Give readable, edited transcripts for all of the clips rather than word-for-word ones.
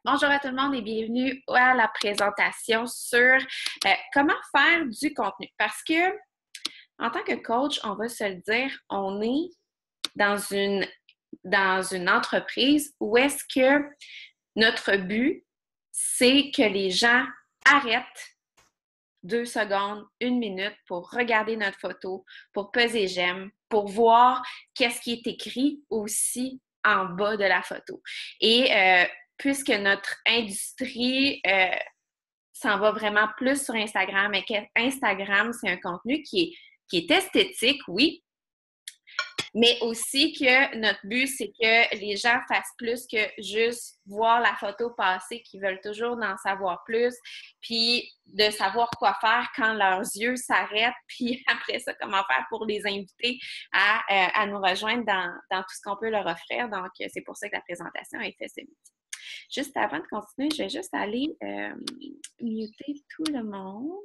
Bonjour à tout le monde et bienvenue à la présentation sur comment faire du contenu. Parce que, en tant que coach, on va se le dire, on est dans une entreprise où est-ce que notre but, c'est que les gens arrêtent 2 secondes, 1 minute pour regarder notre photo, pour peser j'aime, pour voir qu'est-ce qui est écrit aussi en bas de la photo. Et puisque notre industrie s'en va vraiment plus sur Instagram, et qu'Instagram, c'est un contenu qui est esthétique, oui, mais aussi que notre but, c'est que les gens fassent plus que juste voir la photo passer, qu'ils veulent toujours en savoir plus, puis de savoir quoi faire quand leurs yeux s'arrêtent, puis après ça, comment faire pour les inviter à nous rejoindre dans tout ce qu'on peut leur offrir. Donc, c'est pour ça que la présentation est faite ce midi. Juste avant de continuer, je vais juste aller muter tout le monde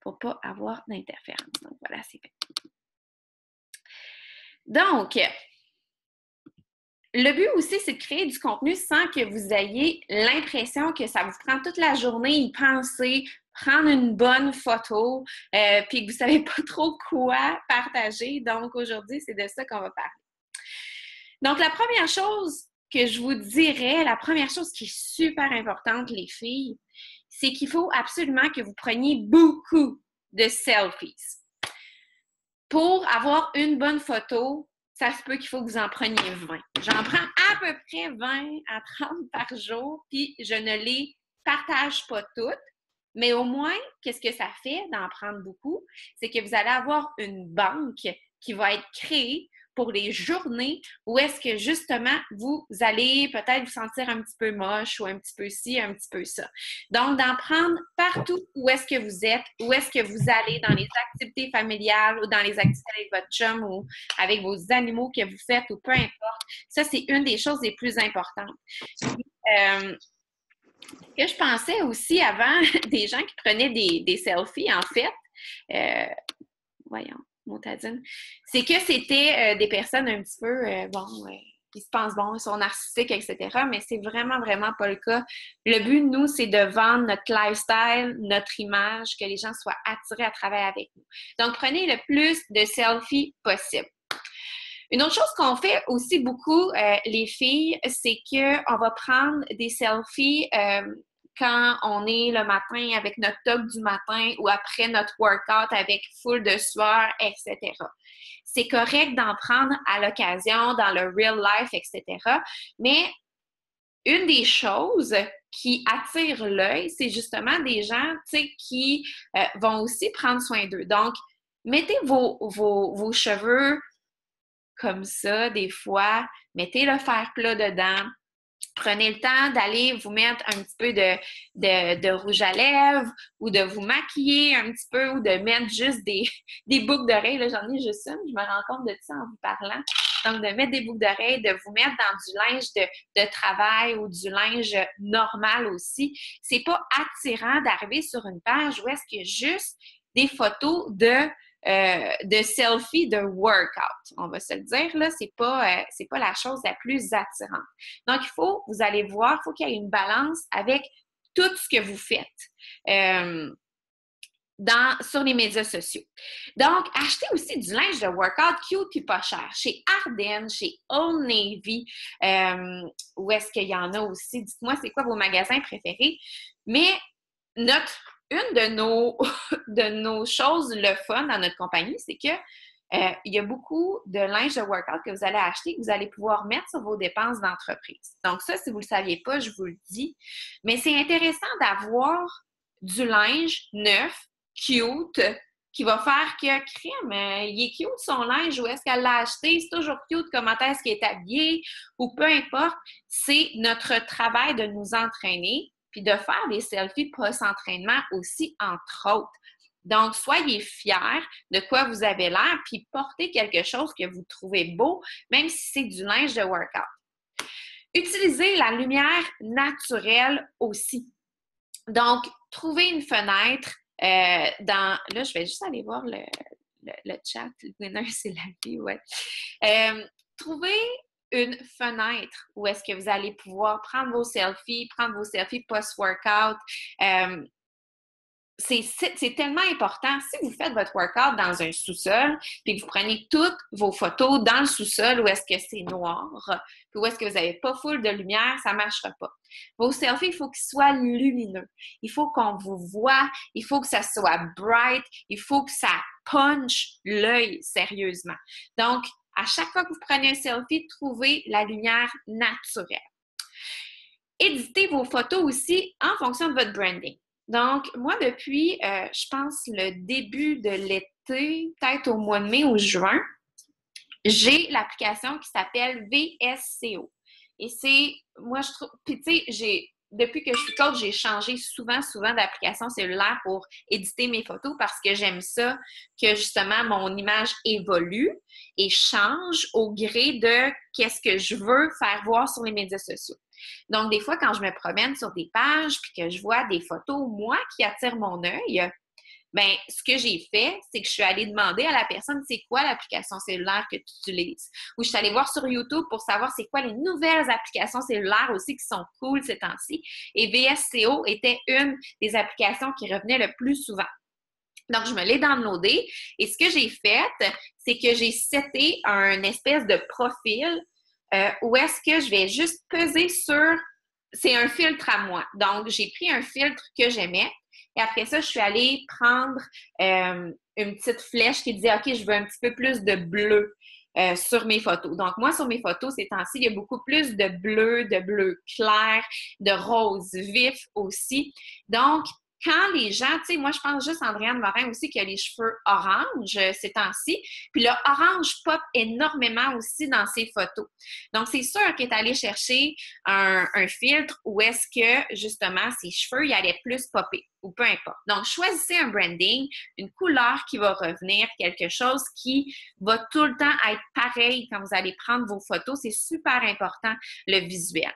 pour ne pas avoir d'interférence. Donc, voilà, c'est fait. Donc, le but aussi, c'est de créer du contenu sans que vous ayez l'impression que ça vous prend toute la journée y penser, prendre une bonne photo, puis que vous ne savez pas trop quoi partager. Donc, aujourd'hui, c'est de ça qu'on va parler. Donc, la première chose que je vous dirais, la première chose qui est super importante, les filles, c'est qu'il faut absolument que vous preniez beaucoup de selfies. Pour avoir une bonne photo, ça se peut qu'il faut que vous en preniez 20. J'en prends à peu près 20 à 30 par jour, puis je ne les partage pas toutes. Mais au moins, qu'est-ce que ça fait d'en prendre beaucoup? C'est que vous allez avoir une banque qui va être créée pour les journées où est-ce que justement, vous allez peut-être vous sentir un petit peu moche ou un petit peu ci, un petit peu ça. Donc, d'en prendre partout où est-ce que vous êtes, où est-ce que vous allez dans les activités familiales ou dans les activités avec votre chum ou avec vos animaux que vous faites ou peu importe. Ça, c'est une des choses les plus importantes. Que je pensais aussi avant, des gens qui prenaient des selfies, en fait, voyons, motadine, c'est que c'était des personnes un petit peu, qui se pensent ils sont narcissiques, etc. Mais c'est vraiment, vraiment pas le cas. Le but, nous, c'est de vendre notre lifestyle, notre image, que les gens soient attirés à travailler avec nous. Donc, prenez le plus de selfies possible. Une autre chose qu'on fait aussi beaucoup, les filles, c'est qu'on va prendre des selfies quand on est le matin avec notre top du matin ou après notre workout avec full de sueur, etc. C'est correct d'en prendre à l'occasion, dans le real life, etc. Mais une des choses qui attire l'œil, c'est justement des gens qui vont aussi prendre soin d'eux. Donc, mettez vos cheveux comme ça, des fois, mettez le fer plat dedans. Prenez le temps d'aller vous mettre un petit peu de rouge à lèvres ou de vous maquiller un petit peu ou de mettre juste des boucles d'oreilles. Là, j'en ai juste une, je me rends compte de ça en vous parlant. Donc, de mettre des boucles d'oreilles, de vous mettre dans du linge de travail ou du linge normal aussi. C'est pas attirant d'arriver sur une page où est-ce qu'il y a juste des photos de selfie de workout. On va se le dire, là, c'est pas la chose la plus attirante. Donc, vous allez voir, il faut qu'il y ait une balance avec tout ce que vous faites. Sur les médias sociaux. Donc, achetez aussi du linge de workout cute et pas cher. Chez Ardennes, chez Old Navy, où est-ce qu'il y en a aussi? Dites-moi, c'est quoi vos magasins préférés? Mais une de nos choses, le fun dans notre compagnie, c'est que il y a beaucoup de linge de workout que vous allez acheter, que vous allez pouvoir mettre sur vos dépenses d'entreprise. Donc ça, si vous ne le saviez pas, je vous le dis. Mais c'est intéressant d'avoir du linge neuf, cute, qui va faire que, crème, il est cute son linge, où est-ce qu'elle l'a acheté, c'est toujours cute, comment est-ce qu'il est habillé, ou peu importe. C'est notre travail de nous entraîner, puis de faire des selfies post-entraînement aussi, entre autres. Donc, soyez fiers de quoi vous avez l'air, puis portez quelque chose que vous trouvez beau, même si c'est du linge de workout. Utilisez la lumière naturelle aussi. Donc, trouvez une fenêtre là, je vais juste aller voir le chat. Le winner, c'est la vie, ouais. Trouvez une fenêtre où est-ce que vous allez pouvoir prendre vos selfies post-workout. C'est tellement important. Si vous faites votre workout dans un sous-sol, puis que vous prenez toutes vos photos dans le sous-sol où est-ce que c'est noir, puis où est-ce que vous n'avez pas full de lumière, ça ne marchera pas. Vos selfies, il faut qu'ils soient lumineux. Il faut qu'on vous voit. Il faut que ça soit bright. Il faut que ça punch l'œil sérieusement. Donc, à chaque fois que vous prenez un selfie, trouvez la lumière naturelle. Éditez vos photos aussi en fonction de votre branding. Donc, moi, depuis, je pense, le début de l'été, peut-être au mois de mai ou juin, j'ai l'application qui s'appelle VSCO. Et c'est, moi, je trouve, puis tu sais, depuis que je suis coach, j'ai changé souvent d'application cellulaire pour éditer mes photos parce que j'aime ça, que justement, mon image évolue et change au gré de qu'est-ce que je veux faire voir sur les médias sociaux. Donc, des fois, quand je me promène sur des pages puis que je vois des photos, moi, qui attirent mon œil, bien, ce que j'ai fait, c'est que je suis allée demander à la personne c'est quoi l'application cellulaire que tu utilises. Ou je suis allée voir sur YouTube pour savoir c'est quoi les nouvelles applications cellulaires aussi qui sont cool ces temps-ci. Et VSCO était une des applications qui revenait le plus souvent. Donc, je me l'ai downloadé et ce que j'ai fait, c'est que j'ai seté un espèce de profil où est-ce que je vais juste peser sur... C'est un filtre à moi. Donc, j'ai pris un filtre que j'aimais et après ça, je suis allée prendre une petite flèche qui disait « OK, je veux un petit peu plus de bleu sur mes photos. » Donc, moi, sur mes photos, ces temps-ci, il y a beaucoup plus de bleu clair, de rose vif aussi. Donc, quand les gens, tu sais, moi, je pense juste à Andréane Morin aussi qui a les cheveux orange ces temps-ci. Puis le orange pop énormément aussi dans ses photos. Donc, c'est sûr qu'elle est allée chercher un filtre où est-ce que, justement, ses cheveux, ils allaient plus popper ou peu importe. Donc, choisissez un branding, une couleur qui va revenir, quelque chose qui va tout le temps être pareil quand vous allez prendre vos photos. C'est super important, le visuel.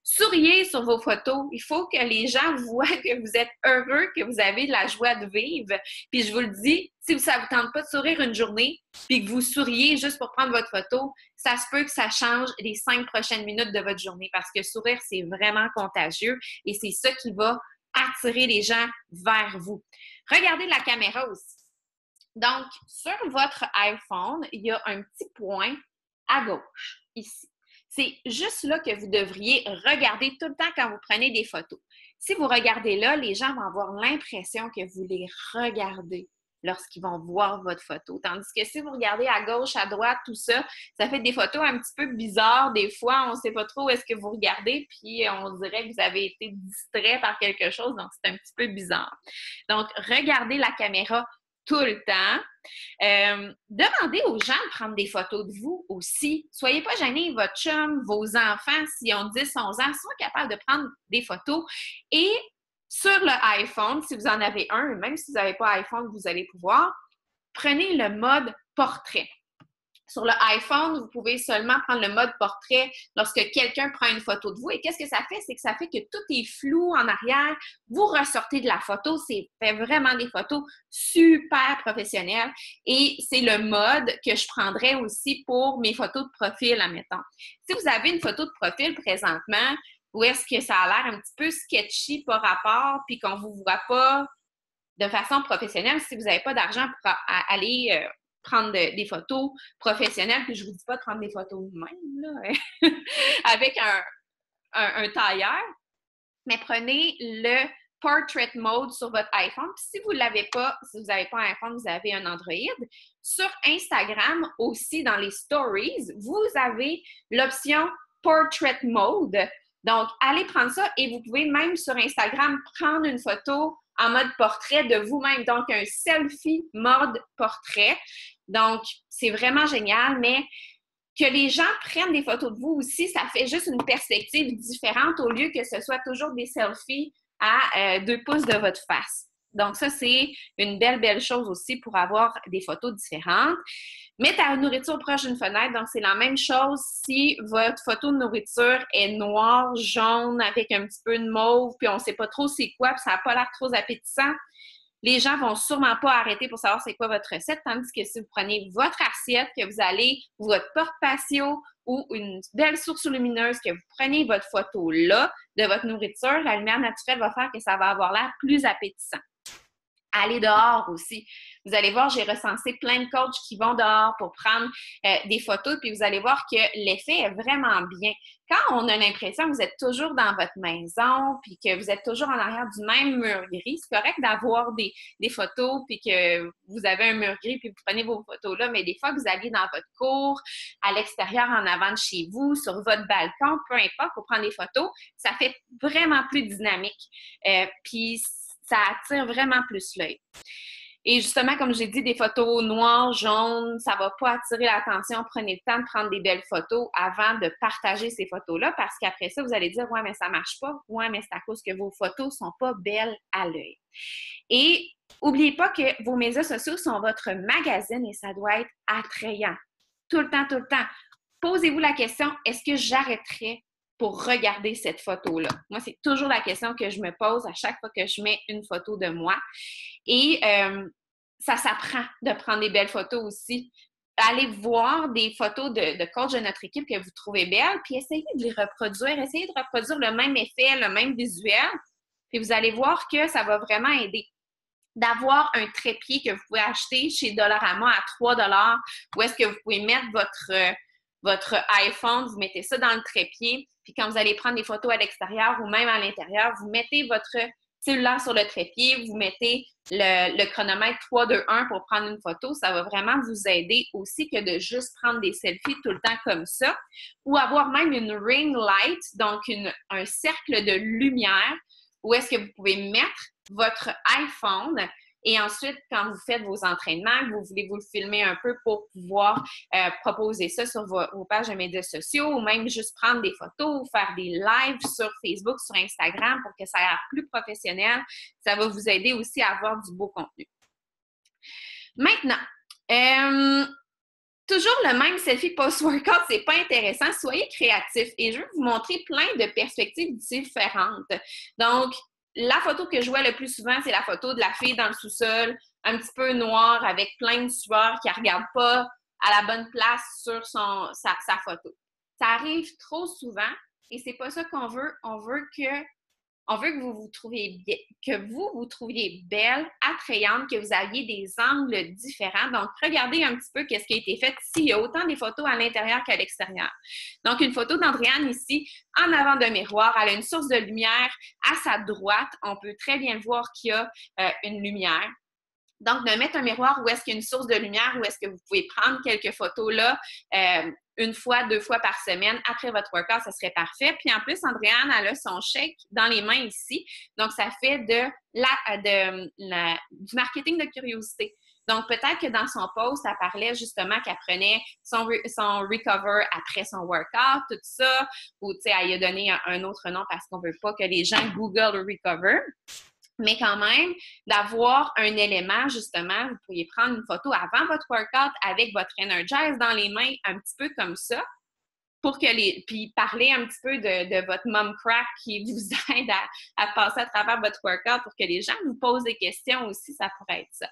Souriez sur vos photos. Il faut que les gens voient que vous êtes heureux, que vous avez de la joie de vivre. Puis je vous le dis, si ça ne vous tente pas de sourire une journée, puis que vous souriez juste pour prendre votre photo, ça se peut que ça change les 5 prochaines minutes de votre journée parce que sourire, c'est vraiment contagieux et c'est ça qui va attirer les gens vers vous. Regardez la caméra aussi. Donc, sur votre iPhone, il y a un petit point à gauche, ici. C'est juste là que vous devriez regarder tout le temps quand vous prenez des photos. Si vous regardez là, les gens vont avoir l'impression que vous les regardez lorsqu'ils vont voir votre photo. Tandis que si vous regardez à gauche, à droite, tout ça, ça fait des photos un petit peu bizarres. Des fois, on ne sait pas trop où est-ce que vous regardez, puis on dirait que vous avez été distrait par quelque chose, donc c'est un petit peu bizarre. Donc, regardez la caméra tout le temps. Demandez aux gens de prendre des photos de vous aussi. Soyez pas gênés, votre chum, vos enfants, s'ils ont 10, 11 ans, soient capables de prendre des photos. Et sur le iPhone, si vous en avez un, même si vous n'avez pas iPhone, vous allez pouvoir, prenez le mode portrait. Sur le iPhone, vous pouvez seulement prendre le mode portrait lorsque quelqu'un prend une photo de vous. Et qu'est-ce que ça fait? C'est que ça fait que tout est flou en arrière. Vous ressortez de la photo. C'est fait vraiment des photos super professionnelles. Et c'est le mode que je prendrais aussi pour mes photos de profil, admettons. Si vous avez une photo de profil présentement, où est-ce que ça a l'air un petit peu sketchy par rapport, puis qu'on ne vous voit pas de façon professionnelle, si vous n'avez pas d'argent pour aller... prendre des photos professionnelles, puis je vous dis pas de prendre des photos de même, là, avec un tailleur, mais prenez le Portrait Mode sur votre iPhone. Puis si vous ne l'avez pas, si vous n'avez pas un iPhone, vous avez un Android. Sur Instagram, aussi dans les Stories, vous avez l'option Portrait Mode. Donc, allez prendre ça et vous pouvez même sur Instagram prendre une photo en mode portrait de vous-même. Donc, un selfie mode portrait. Donc, c'est vraiment génial, mais que les gens prennent des photos de vous aussi, ça fait juste une perspective différente au lieu que ce soit toujours des selfies à 2 pouces de votre face. Donc, ça, c'est une belle chose aussi pour avoir des photos différentes. Mettre la nourriture proche d'une fenêtre, donc c'est la même chose si votre photo de nourriture est noire, jaune, avec un petit peu de mauve, puis on ne sait pas trop c'est quoi, puis ça n'a pas l'air trop appétissant. les gens vont sûrement pas arrêter pour savoir c'est quoi votre recette, tandis que si vous prenez votre assiette, que vous allez, votre porte-patio ou une belle source lumineuse, que vous prenez votre photo là de votre nourriture, la lumière naturelle va faire que ça va avoir l'air plus appétissant. Allez dehors aussi. Vous allez voir, j'ai recensé plein de coachs qui vont dehors pour prendre des photos, puis vous allez voir que l'effet est vraiment bien. Quand on a l'impression que vous êtes toujours dans votre maison, puis que vous êtes toujours en arrière du même mur gris, c'est correct d'avoir des photos, puis que vous avez un mur gris, puis vous prenez vos photos là, mais des fois, vous allez dans votre cour, à l'extérieur, en avant de chez vous, sur votre balcon, peu importe, pour prendre des photos, ça fait vraiment plus dynamique. Puis ça attire vraiment plus l'œil. Et justement, comme j'ai dit, des photos noires, jaunes, ça ne va pas attirer l'attention. Prenez le temps de prendre des belles photos avant de partager ces photos-là, parce qu'après ça, vous allez dire « Ouais, mais ça ne marche pas. Ouais, mais c'est à cause que vos photos ne sont pas belles à l'œil. » Et n'oubliez pas que vos médias sociaux sont votre magazine et ça doit être attrayant. Tout le temps, tout le temps. Posez-vous la question, est-ce que j'arrêterais pour regarder cette photo-là? Moi, c'est toujours la question que je me pose à chaque fois que je mets une photo de moi. Et ça s'apprend de prendre des belles photos aussi. Allez voir des photos de coachs de notre équipe que vous trouvez belles, puis essayez de les reproduire. Essayez de reproduire le même effet, le même visuel, puis vous allez voir que ça va vraiment aider. D'avoir un trépied que vous pouvez acheter chez Dollarama à 3 $, où est-ce que vous pouvez mettre votre iPhone, vous mettez ça dans le trépied, puis quand vous allez prendre des photos à l'extérieur ou même à l'intérieur, vous mettez votre cellulaire sur le trépied, vous mettez le chronomètre 3, 2, 1 pour prendre une photo. Ça va vraiment vous aider aussi que de juste prendre des selfies tout le temps comme ça. Ou avoir même une ring light, donc un cercle de lumière où est-ce que vous pouvez mettre votre iPhone. Et ensuite, quand vous faites vos entraînements, vous voulez vous le filmer un peu pour pouvoir proposer ça sur vos pages de médias sociaux ou même juste prendre des photos ou faire des lives sur Facebook, sur Instagram pour que ça ait l'air plus professionnel. Ça va vous aider aussi à avoir du beau contenu. Maintenant, toujours le même selfie post-workout, c'est pas intéressant. Soyez créatifs et je vais vous montrer plein de perspectives différentes. Donc, la photo que je vois le plus souvent, c'est la photo de la fille dans le sous-sol, un petit peu noire, avec plein de sueur, qui ne regarde pas à la bonne place sur sa photo. Ça arrive trop souvent et c'est pas ça qu'on veut. On veut que vous vous trouviez bien, que vous trouviez belle, attrayante, que vous aviez des angles différents. Donc, regardez un petit peu qu'est-ce qui a été fait ici. Il y a autant des photos à l'intérieur qu'à l'extérieur. Donc, une photo d'Andréane ici, en avant d'un miroir. Elle a une source de lumière à sa droite. On peut très bien voir qu'il y a une lumière. Donc, de mettre un miroir où est-ce qu'il y a une source de lumière, où est-ce que vous pouvez prendre quelques photos là, une fois, 2 fois par semaine après votre workout, ça serait parfait. Puis en plus, Andréane, elle a son chèque dans les mains ici. Donc, ça fait du marketing de curiosité. Donc, peut-être que dans son post, elle parlait justement qu'elle prenait son recover après son workout, tout ça, ou tu sais, elle y a donné un autre nom parce qu'on ne veut pas que les gens googlent le recover. Mais quand même, d'avoir un élément, justement, vous pourriez prendre une photo avant votre workout avec votre Energize dans les mains, un petit peu comme ça, pour que puis parler un petit peu de votre mom crack qui vous aide à passer à travers votre workout pour que les gens vous posent des questions aussi, ça pourrait être ça.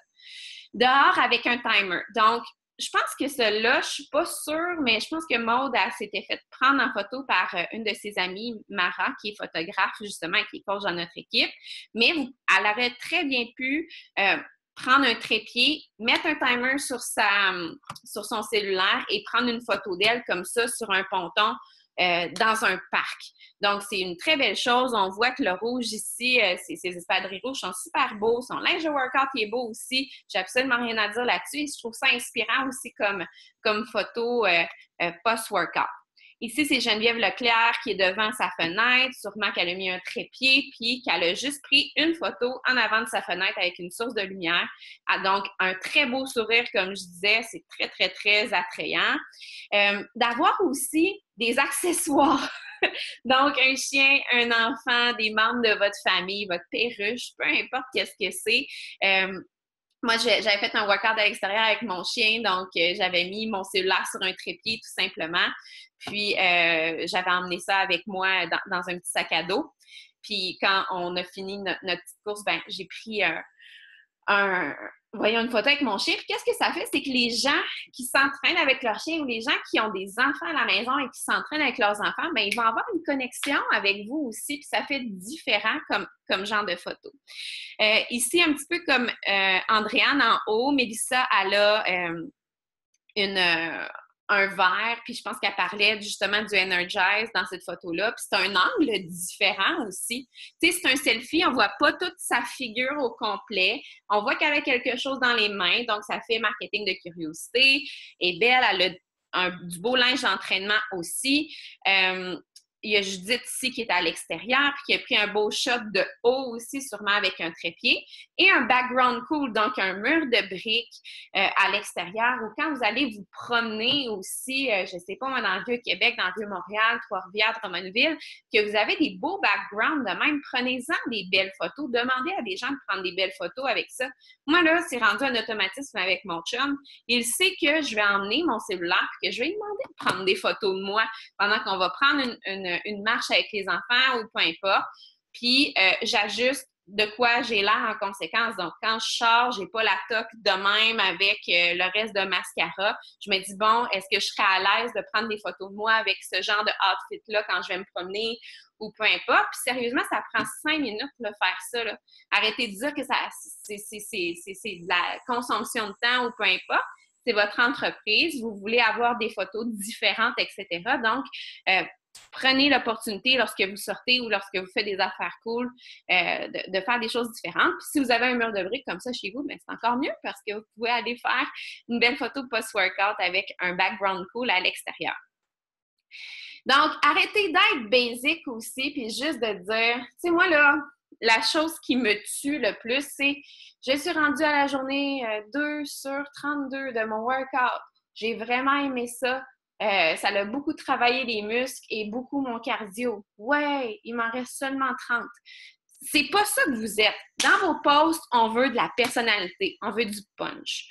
Dehors avec un timer. Donc, je pense que celle-là, je suis pas sûre, mais je pense que Maude s'était fait prendre en photo par une de ses amies, Mara, qui est photographe justement, qui est coach dans notre équipe. Mais elle aurait très bien pu prendre un trépied, mettre un timer sur son cellulaire et prendre une photo d'elle comme ça sur un ponton dans un parc. Donc, c'est une très belle chose. On voit que le rouge ici, ces espadrilles rouges sont super beaux. Son linge de workout est beau aussi. J'ai absolument rien à dire là-dessus. Je trouve ça inspirant aussi comme photo post-workout. Ici, c'est Geneviève Leclerc qui est devant sa fenêtre. Sûrement qu'elle a mis un trépied puis qu'elle a juste pris une photo en avant de sa fenêtre avec une source de lumière. Donc, un très beau sourire, comme je disais. C'est très, très, très attrayant. D'avoir aussi des accessoires. Donc, un chien, un enfant, des membres de votre famille, votre perruche, peu importe qu'est-ce que c'est. Moi, j'avais fait un workout à l'extérieur avec mon chien, donc j'avais mis mon cellulaire sur un trépied tout simplement. Puis, j'avais emmené ça avec moi dans un petit sac à dos. Puis, quand on a fini notre petite course, ben j'ai pris voyons une photo avec mon chien. Puis qu'est-ce que ça fait? C'est que les gens qui s'entraînent avec leur chien ou les gens qui ont des enfants à la maison et qui s'entraînent avec leurs enfants, bien, ils vont avoir une connexion avec vous aussi. Puis ça fait différent comme genre de photo. Ici, un petit peu comme Andréane en haut, Mélissa, elle a un verre, puis je pense qu'elle parlait justement du Energize dans cette photo-là. Puis c'est un angle différent aussi. Tu sais, c'est un selfie, on voit pas toute sa figure au complet. On voit qu'elle a quelque chose dans les mains, donc ça fait marketing de curiosité. Et belle, elle a du beau linge d'entraînement aussi. Il y a Judith ici qui est à l'extérieur, puis qui a pris un beau shot de haut aussi, sûrement avec un trépied. Et un background cool, donc un mur de briques à l'extérieur. Ou quand vous allez vous promener aussi, je ne sais pas, moi, dans le Vieux-Québec, dans le Vieux-Montréal, Trois-Rivières, Drummondville, que vous avez des beaux backgrounds de même, prenez-en des belles photos. Demandez à des gens de prendre des belles photos avec ça. Moi, là, c'est rendu un automatisme avec mon chum. Il sait que je vais emmener mon cellulaire et que je vais lui demander de prendre des photos de moi pendant qu'on va prendre une marche avec les enfants ou peu importe. Puis, j'ajuste de quoi j'ai l'air en conséquence. Donc, quand je sors, j'ai pas la toque de même avec le reste de mascara. Je me dis, bon, est-ce que je serais à l'aise de prendre des photos de moi avec ce genre de outfit-là quand je vais me promener ou peu importe. Puis sérieusement, ça prend 5 minutes de faire ça, là. Arrêtez de dire que c'est de la consommation de temps ou peu importe. C'est votre entreprise, vous voulez avoir des photos différentes, etc. Donc, prenez l'opportunité lorsque vous sortez ou lorsque vous faites des affaires cool de faire des choses différentes. Puis si vous avez un mur de briques comme ça chez vous, bien, c'est encore mieux parce que vous pouvez aller faire une belle photo post-workout avec un background cool à l'extérieur. Donc, arrêtez d'être basic aussi, puis juste de dire, tu sais, moi, là, la chose qui me tue le plus, c'est je suis rendue à la journée 2 sur 32 de mon workout. J'ai vraiment aimé ça. Ça a beaucoup travaillé les muscles et beaucoup mon cardio. Ouais, il m'en reste seulement 30. C'est pas ça que vous êtes. Dans vos posts, on veut de la personnalité, on veut du punch.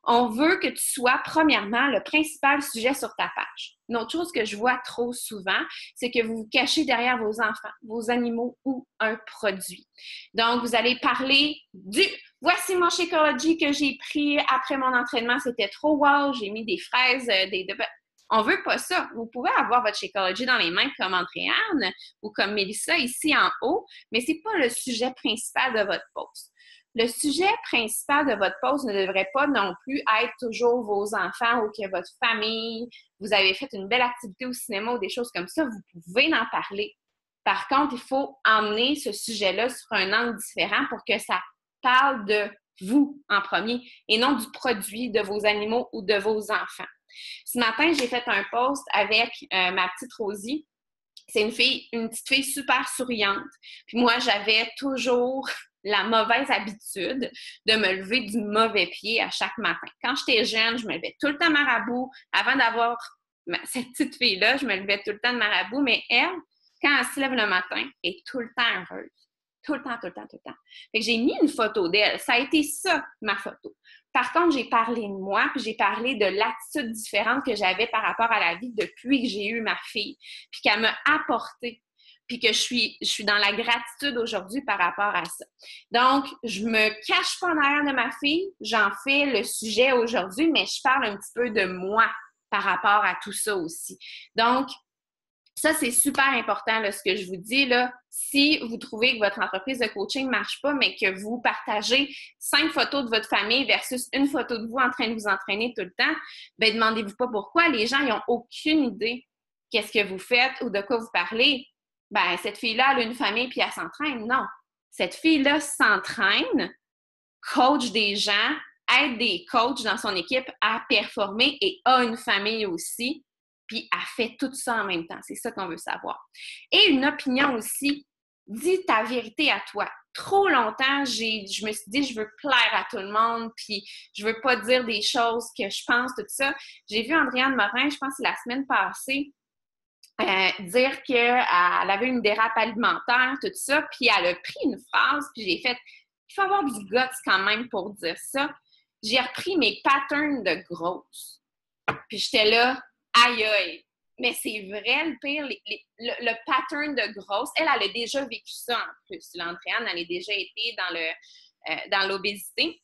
On veut que tu sois, premièrement, le principal sujet sur ta page. Une autre chose que je vois trop souvent, c'est que vous vous cachez derrière vos enfants, vos animaux ou un produit. Donc, vous allez parler du « Voici mon Shakeology que j'ai pris après mon entraînement, c'était trop wow, j'ai mis des fraises, On veut pas ça. Vous pouvez avoir votre Shakeology dans les mains comme Andréane ou comme Mélissa ici en haut, mais c'est pas le sujet principal de votre post. Le sujet principal de votre post ne devrait pas non plus être toujours vos enfants ou que votre famille, vous avez fait une belle activité au cinéma ou des choses comme ça, vous pouvez en parler. Par contre, il faut emmener ce sujet-là sur un angle différent pour que ça parle de vous en premier et non du produit de vos animaux ou de vos enfants. Ce matin, j'ai fait un post avec ma petite Rosie. C'est une petite fille super souriante. Puis moi, j'avais toujours la mauvaise habitude de me lever du mauvais pied à chaque matin. Quand j'étais jeune, je me levais tout le temps marabout. Avant d'avoir cette petite fille-là, je me levais tout le temps de marabout. Mais elle, quand elle se lève le matin, elle est tout le temps heureuse. Tout le temps, tout le temps, tout le temps. Fait que j'ai mis une photo d'elle. Ça a été ça, ma photo. Par contre, j'ai parlé de moi, puis j'ai parlé de l'attitude différente que j'avais par rapport à la vie depuis que j'ai eu ma fille, puis qu'elle m'a apporté, puis que je suis dans la gratitude aujourd'hui par rapport à ça. Donc, je me cache pas en arrière de ma fille, j'en fais le sujet aujourd'hui, mais je parle un petit peu de moi par rapport à tout ça aussi. Donc, ça, c'est super important, là, ce que je vous dis. Là. Si vous trouvez que votre entreprise de coaching ne marche pas, mais que vous partagez 5 photos de votre famille versus une photo de vous en train de vous entraîner tout le temps, bien, demandez-vous pas pourquoi. Les gens, ils n'ont aucune idée qu'est-ce que vous faites ou de quoi vous parlez. Ben, cette fille-là, elle a une famille puis elle s'entraîne. Non. Cette fille-là s'entraîne, coach des gens, aide des coachs dans son équipe à performer et a une famille aussi. Puis elle fait tout ça en même temps. C'est ça qu'on veut savoir. Et une opinion aussi, dis ta vérité à toi. Trop longtemps, je me suis dit, je veux plaire à tout le monde, puis je veux pas dire des choses que je pense, tout ça. J'ai vu Andréane Morin, je pense que la semaine passée, dire qu'elle avait une dérape alimentaire, tout ça, puis elle a pris une phrase, puis j'ai fait, il faut avoir du guts quand même pour dire ça. J'ai repris mes patterns de grosse. Puis j'étais là, aïe aïe. Mais c'est vrai, le pire, le pattern de grosse, elle a déjà vécu ça en plus. L'Andréane, elle a déjà été dans l'obésité.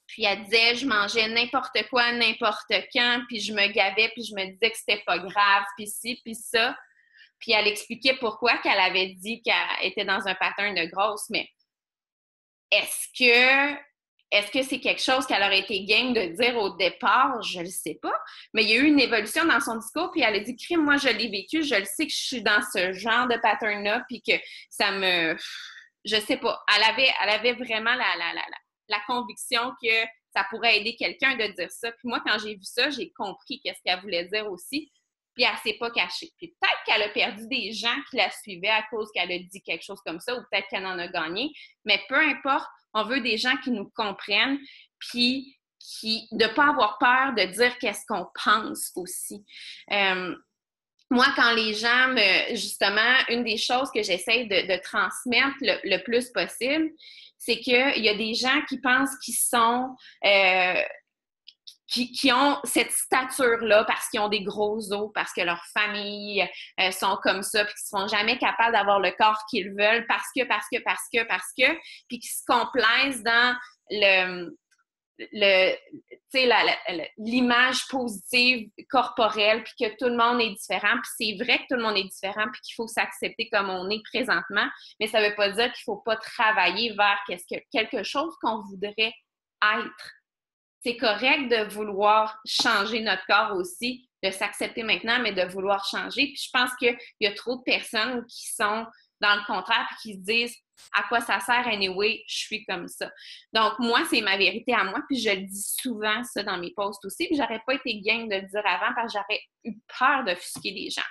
Puis elle disait, je mangeais n'importe quoi, n'importe quand, puis je me gavais, puis je me disais que c'était pas grave, puis ci, puis ça. Puis elle expliquait pourquoi qu'elle avait dit qu'elle était dans un pattern de grosse, mais est-ce que c'est quelque chose qu'elle aurait été game de dire au départ? Je ne le sais pas. Mais il y a eu une évolution dans son discours, puis elle a dit, crime, moi, je l'ai vécu, je le sais que je suis dans ce genre de pattern-là, puis que ça me... Je sais pas. Elle avait vraiment la conviction que ça pourrait aider quelqu'un de dire ça. Puis moi, quand j'ai vu ça, j'ai compris qu'est-ce qu'elle voulait dire aussi. Puis elle ne s'est pas cachée. Puis peut-être qu'elle a perdu des gens qui la suivaient à cause qu'elle a dit quelque chose comme ça, ou peut-être qu'elle en a gagné. Mais peu importe, on veut des gens qui nous comprennent, puis de ne pas avoir peur de dire qu'est-ce qu'on pense aussi. Moi, quand les gens justement, une des choses que j'essaie de transmettre le plus possible, c'est qu'il y a des gens qui pensent qu'ils sont... qui ont cette stature-là parce qu'ils ont des gros os, parce que leurs familles sont comme ça, puis qu'ils ne seront jamais capables d'avoir le corps qu'ils veulent parce que, puis qu'ils se complaisent dans l'image positive corporelle, puis que tout le monde est différent, puis c'est vrai que tout le monde est différent, puis qu'il faut s'accepter comme on est présentement, mais ça ne veut pas dire qu'il ne faut pas travailler vers quelque chose qu'on voudrait être. C'est correct de vouloir changer notre corps aussi, de s'accepter maintenant, mais de vouloir changer. Puis je pense qu'il y a trop de personnes qui sont dans le contraire et qui se disent « à quoi ça sert anyway, je suis comme ça ». Donc moi, c'est ma vérité à moi, puis je le dis souvent ça dans mes posts aussi, puis j'aurais pas été game de le dire avant parce que j'aurais eu peur d'offusquer les gens.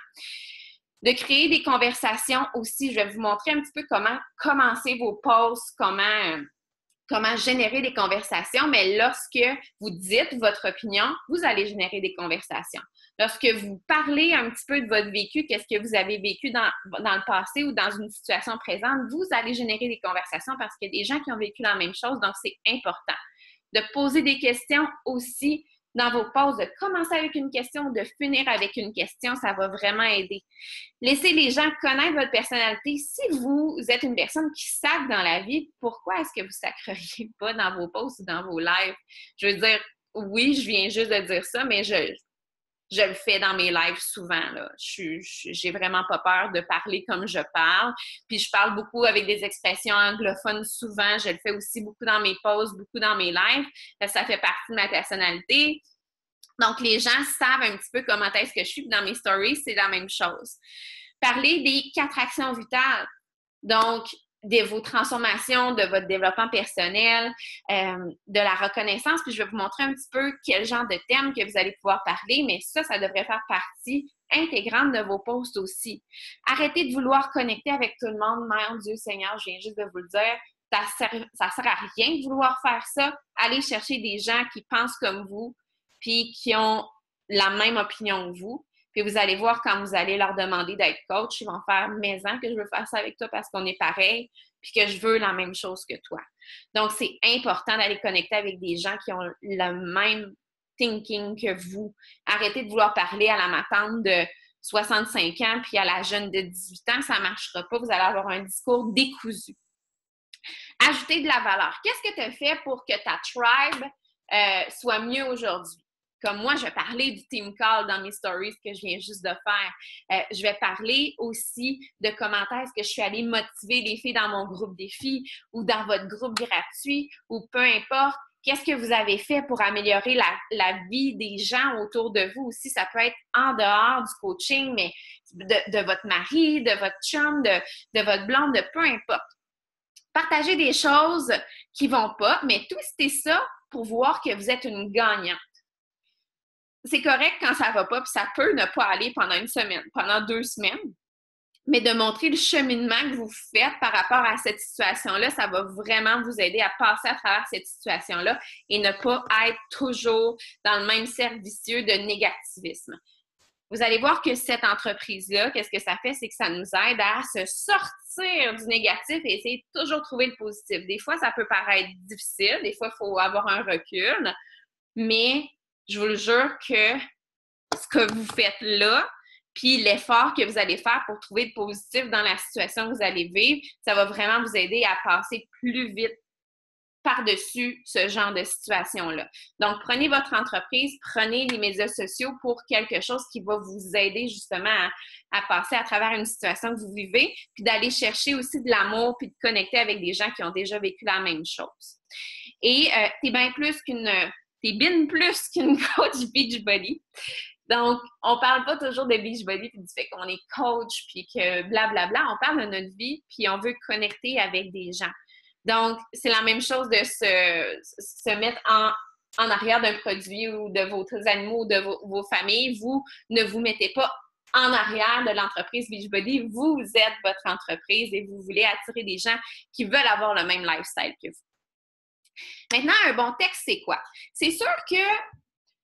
De créer des conversations aussi, je vais vous montrer un petit peu comment commencer vos posts, comment générer des conversations, mais lorsque vous dites votre opinion, vous allez générer des conversations. Lorsque vous parlez un petit peu de votre vécu, qu'est-ce que vous avez vécu dans le passé ou dans une situation présente, vous allez générer des conversations parce qu'il y a des gens qui ont vécu la même chose, donc c'est important. De poser des questions aussi dans vos posts, de commencer avec une question, de finir avec une question, ça va vraiment aider. Laissez les gens connaître votre personnalité. Si vous êtes une personne qui sacre dans la vie, pourquoi est-ce que vous ne sacreriez pas dans vos posts ou dans vos lives? Je veux dire, oui, je viens juste de dire ça, mais je le fais dans mes lives souvent. Là. J'ai vraiment pas peur de parler comme je parle. Puis je parle beaucoup avec des expressions anglophones souvent. Je le fais aussi beaucoup dans mes posts, beaucoup dans mes lives. Ça fait partie de ma personnalité. Donc, les gens savent un petit peu comment est-ce que je suis. Puis dans mes stories, c'est la même chose. Parler des 4 actions vitales. Donc, de vos transformations, de votre développement personnel, de la reconnaissance. Puis je vais vous montrer un petit peu quel genre de thème que vous allez pouvoir parler, mais ça devrait faire partie intégrante de vos posts aussi. Arrêtez de vouloir connecter avec tout le monde. Mon Dieu Seigneur, je viens juste de vous le dire. Ça sert à rien de vouloir faire ça. Allez chercher des gens qui pensent comme vous, puis qui ont la même opinion que vous. Puis vous allez voir quand vous allez leur demander d'être coach, ils vont faire « mais-en que je veux faire ça avec toi parce qu'on est pareil, puis que je veux la même chose que toi ». Donc, c'est important d'aller connecter avec des gens qui ont le même thinking que vous. Arrêtez de vouloir parler à la matante de 65 ans puis à la jeune de 18 ans, ça ne marchera pas. Vous allez avoir un discours décousu. Ajouter de la valeur. Qu'est-ce que tu as fait pour que ta tribe soit mieux aujourd'hui? Comme moi, je vais parler du team call dans mes stories que je viens juste de faire. Je vais parler aussi de comment est-ce que je suis allée motiver les filles dans mon groupe des filles ou dans votre groupe gratuit ou peu importe. Qu'est-ce que vous avez fait pour améliorer la vie des gens autour de vous aussi? Ça peut être en dehors du coaching, mais de votre mari, de votre chum, de votre blonde, de peu importe. Partagez des choses qui ne vont pas, mais twistez ça pour voir que vous êtes une gagnante. C'est correct quand ça ne va pas, puis ça peut ne pas aller pendant une semaine, pendant 2 semaines, mais de montrer le cheminement que vous faites par rapport à cette situation-là, ça va vraiment vous aider à passer à travers cette situation-là et ne pas être toujours dans le même cercle vicieux de négativisme. Vous allez voir que cette entreprise-là, qu'est-ce que ça fait? C'est que ça nous aide à se sortir du négatif et essayer de toujours trouver le positif. Des fois, ça peut paraître difficile, des fois, il faut avoir un recul, mais je vous le jure que ce que vous faites là, puis l'effort que vous allez faire pour trouver le positif dans la situation que vous allez vivre, ça va vraiment vous aider à passer plus vite par-dessus ce genre de situation-là. Donc, prenez votre entreprise, prenez les médias sociaux pour quelque chose qui va vous aider justement à passer à travers une situation que vous vivez, puis d'aller chercher aussi de l'amour, puis de connecter avec des gens qui ont déjà vécu la même chose. Et t'es bien plus qu'une coach Beachbody. Donc, on parle pas toujours de Beachbody puis du fait qu'on est coach puis que blablabla. On parle de notre vie puis on veut connecter avec des gens. Donc, c'est la même chose de se mettre en arrière d'un produit ou de vos animaux ou de vos familles. Vous ne vous mettez pas en arrière de l'entreprise Beachbody. Vous êtes votre entreprise et vous voulez attirer des gens qui veulent avoir le même lifestyle que vous. Maintenant, un bon texte, c'est quoi? C'est sûr que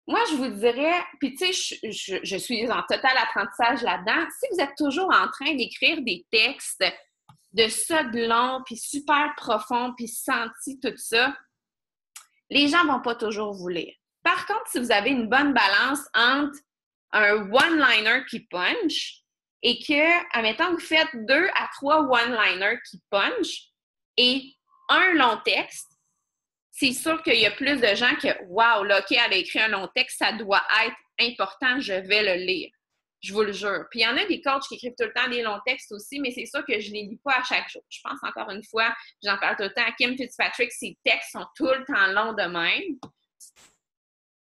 moi, je vous dirais, puis tu sais, je suis en total apprentissage là-dedans. Si vous êtes toujours en train d'écrire des textes de ça de long, puis super profond, puis senti tout ça, les gens vont pas toujours vous lire. Par contre, si vous avez une bonne balance entre un one-liner qui punch et que, admettons, vous faites 2 à 3 one-liners qui punch et un long texte, c'est sûr qu'il y a plus de gens que « Wow, là, OK, elle a écrit un long texte, ça doit être important, je vais le lire. » Je vous le jure. Puis il y en a des coachs qui écrivent tout le temps des longs textes aussi, mais c'est sûr que je ne les lis pas à chaque jour. Je pense encore une fois, j'en parle tout le temps, Kim Fitzpatrick, ses textes sont tout le temps longs de même.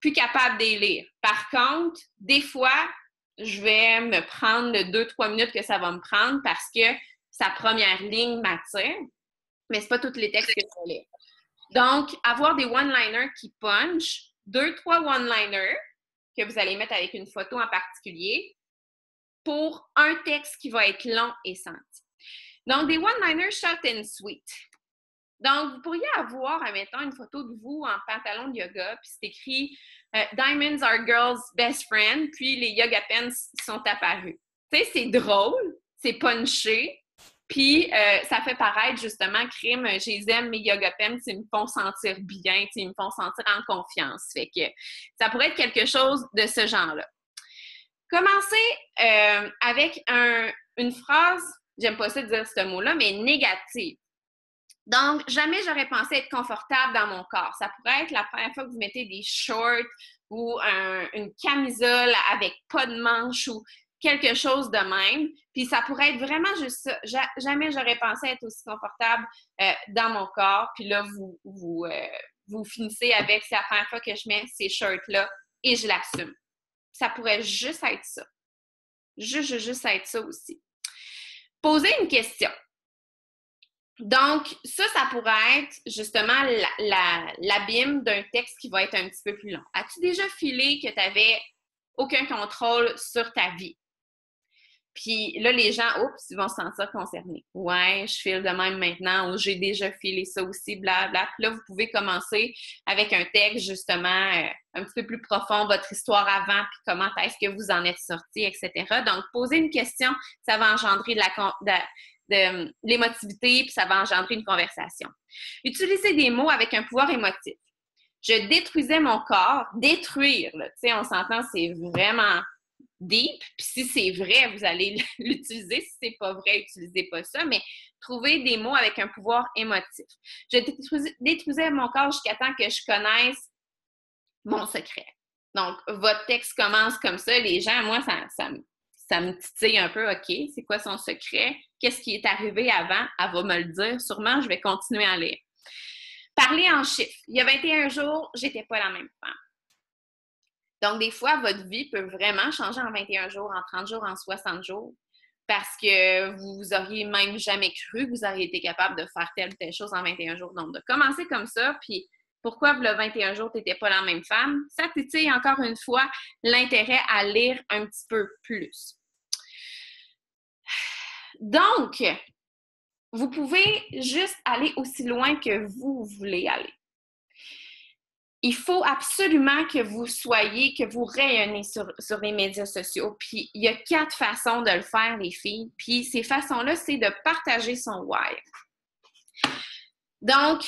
Plus capable de les lire. Par contre, des fois, je vais me prendre le 2-3 minutes que ça va me prendre parce que sa première ligne m'attire, mais ce n'est pas tous les textes que je vais lire. Donc, avoir des one-liners qui punch, 2-3 one-liners que vous allez mettre avec une photo en particulier pour un texte qui va être long et senti. Donc, des one-liners short and sweet. Donc, vous pourriez avoir, admettons, une photo de vous en pantalon de yoga, puis c'est écrit Diamonds are girls' best friend, puis les yoga pants sont apparus. Tu sais, c'est drôle, c'est punché, puis ça fait paraître justement, crime, je les aime, mes yoga pants, ils me font sentir bien, ils me font sentir en confiance. Fait que ça pourrait être quelque chose de ce genre-là. Commencez avec une phrase, j'aime pas ça de dire ce mot-là, mais négative. Donc, jamais j'aurais pensé être confortable dans mon corps. Ça pourrait être la première fois que vous mettez des shorts ou une camisole avec pas de manches ou quelque chose de même. Puis ça pourrait être vraiment juste ça. Jamais j'aurais pensé être aussi confortable dans mon corps. Puis là, vous finissez avec « c'est la première fois que je mets ces shorts-là et je l'assume ». Ça pourrait juste être ça. Juste être ça aussi. Poser une question. Donc, ça pourrait être justement l'abîme d'un texte qui va être un petit peu plus long. As-tu déjà filé que tu n'avais aucun contrôle sur ta vie? Puis là, les gens, oups, ils vont se sentir concernés. Ouais, je file de même maintenant, ou j'ai déjà filé ça aussi, blablabla. Puis là, vous pouvez commencer avec un texte, justement, un petit peu plus profond, votre histoire avant, puis comment est-ce que vous en êtes sorti, etc. Donc, poser une question, ça va engendrer de l'émotivité, puis ça va engendrer une conversation. Utilisez des mots avec un pouvoir émotif. Je détruisais mon corps. Détruire, tu sais, on s'entend, c'est vraiment deep. Puis si c'est vrai, vous allez l'utiliser. Si c'est pas vrai, utilisez pas ça. Mais trouvez des mots avec un pouvoir émotif. Je détruisais mon corps jusqu'à temps que je connaisse mon secret. Donc, votre texte commence comme ça. Les gens, moi, ça me titille un peu. OK, c'est quoi son secret? Qu'est-ce qui est arrivé avant? Elle va me le dire. Sûrement, je vais continuer à lire. Parler en chiffres. Il y a 21 jours, j'étais pas la même femme. Donc, des fois, votre vie peut vraiment changer en 21 jours, en 30 jours, en 60 jours, parce que vous auriez même jamais cru que vous auriez été capable de faire telle ou telle chose en 21 jours. Donc, de commencer comme ça, puis pourquoi le 21 jours, tu n'étais pas la même femme, ça titille encore une fois l'intérêt à lire un petit peu plus. Donc, vous pouvez juste aller aussi loin que vous voulez aller. Il faut absolument que vous rayonnez sur les médias sociaux. Puis, il y a 4 façons de le faire, les filles. Puis, ces façons-là, c'est de partager son why. Donc,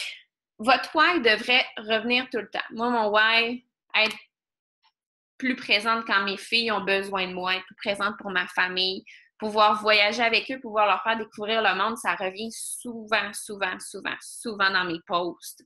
votre why devrait revenir tout le temps. Moi, mon why, être plus présente quand mes filles ont besoin de moi, être plus présente pour ma famille, pouvoir voyager avec eux, pouvoir leur faire découvrir le monde, ça revient souvent, souvent, souvent, souvent dans mes posts.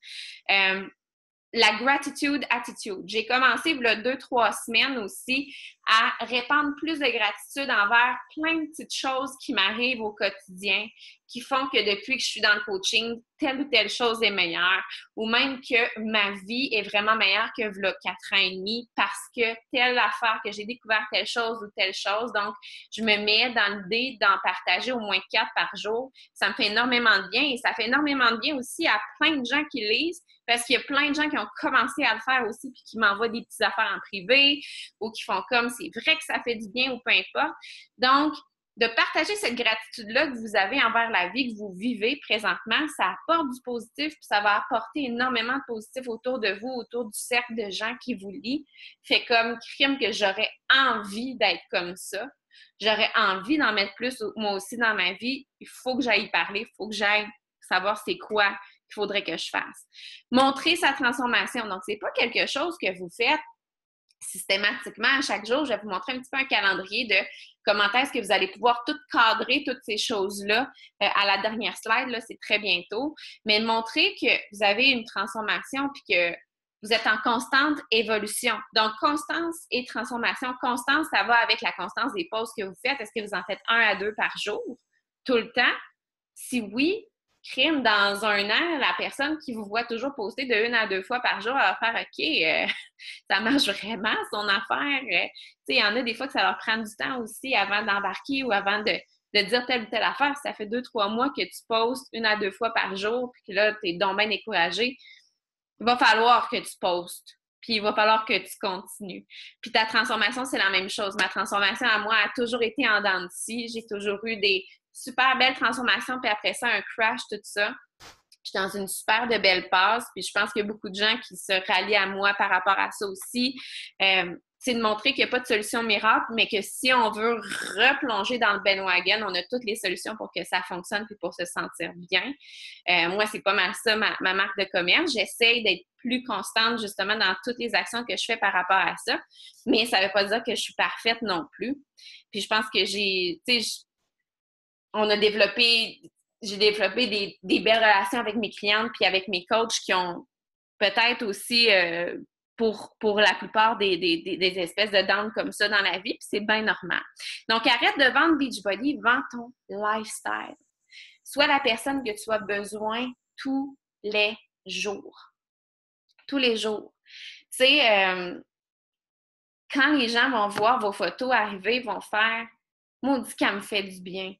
La gratitude attitude. J'ai commencé il y a 2-3 semaines aussi à répandre plus de gratitude envers plein de petites choses qui m'arrivent au quotidien, qui font que depuis que je suis dans le coaching, telle ou telle chose est meilleure, ou même que ma vie est vraiment meilleure que il y a 4 ans et demi parce que telle affaire, que j'ai découvert telle chose ou telle chose. Donc, je me mets dans l'idée d'en partager au moins 4 par jour. Ça me fait énormément de bien et ça fait énormément de bien aussi à plein de gens qui lisent parce qu'il y a plein de gens qui ont commencé à le faire aussi puis qui m'envoient des petites affaires en privé ou qui font comme c'est vrai que ça fait du bien ou peu importe. Donc, de partager cette gratitude-là que vous avez envers la vie que vous vivez présentement, ça apporte du positif puis ça va apporter énormément de positif autour de vous, autour du cercle de gens qui vous lient. Fait comme crime que j'aurais envie d'être comme ça. J'aurais envie d'en mettre plus, moi aussi, dans ma vie. Il faut que j'aille parler, il faut que j'aille savoir c'est quoi qu'il faudrait que je fasse. Montrer sa transformation. Donc, c'est pas quelque chose que vous faites systématiquement à chaque jour. Je vais vous montrer un petit peu un calendrier de comment est-ce que vous allez pouvoir tout cadrer, toutes ces choses-là. À la dernière slide, là, c'est très bientôt. Mais montrer que vous avez une transformation puis que vous êtes en constante évolution. Donc, constance et transformation. Constance, ça va avec la constance des pauses que vous faites. Est-ce que vous en faites 1 à 2 par jour, tout le temps? Si oui, crime, dans un an, la personne qui vous voit toujours poster de 1 à 2 fois par jour, elle va faire OK, ça marche vraiment son affaire. Il y en a des fois que ça leur prend du temps aussi avant d'embarquer ou avant de dire telle ou telle affaire. Ça fait 2-3 mois que tu postes 1 à 2 fois par jour, puis que là, tu es donc bien découragé. Il va falloir que tu postes. Puis il va falloir que tu continues. Puis ta transformation, c'est la même chose. Ma transformation à moi a toujours été en dents de scie. J'ai toujours eu des super belles transformations, puis après ça, un crash, tout ça. Je suis dans une super de belle passe, puis je pense qu'il y a beaucoup de gens qui se rallient à moi par rapport à ça aussi. C'est de montrer qu'il n'y a pas de solution miracle, mais que si on veut replonger dans le bandwagon, on a toutes les solutions pour que ça fonctionne puis pour se sentir bien. Moi, c'est pas mal ça, ma marque de commerce. J'essaie d'être plus constante justement dans toutes les actions que je fais par rapport à ça, mais ça ne veut pas dire que je suis parfaite non plus. Puis je pense que j'ai développé des belles relations avec mes clientes puis avec mes coachs qui ont peut-être aussi, pour la plupart des espèces de dents comme ça dans la vie, puis c'est bien normal. Donc, arrête de vendre Beachbody, vends ton lifestyle. Sois la personne que tu as besoin tous les jours. Tous les jours. Tu sais, quand les gens vont voir vos photos arriver, ils vont faire « Maudit qu'elle me fait du bien ».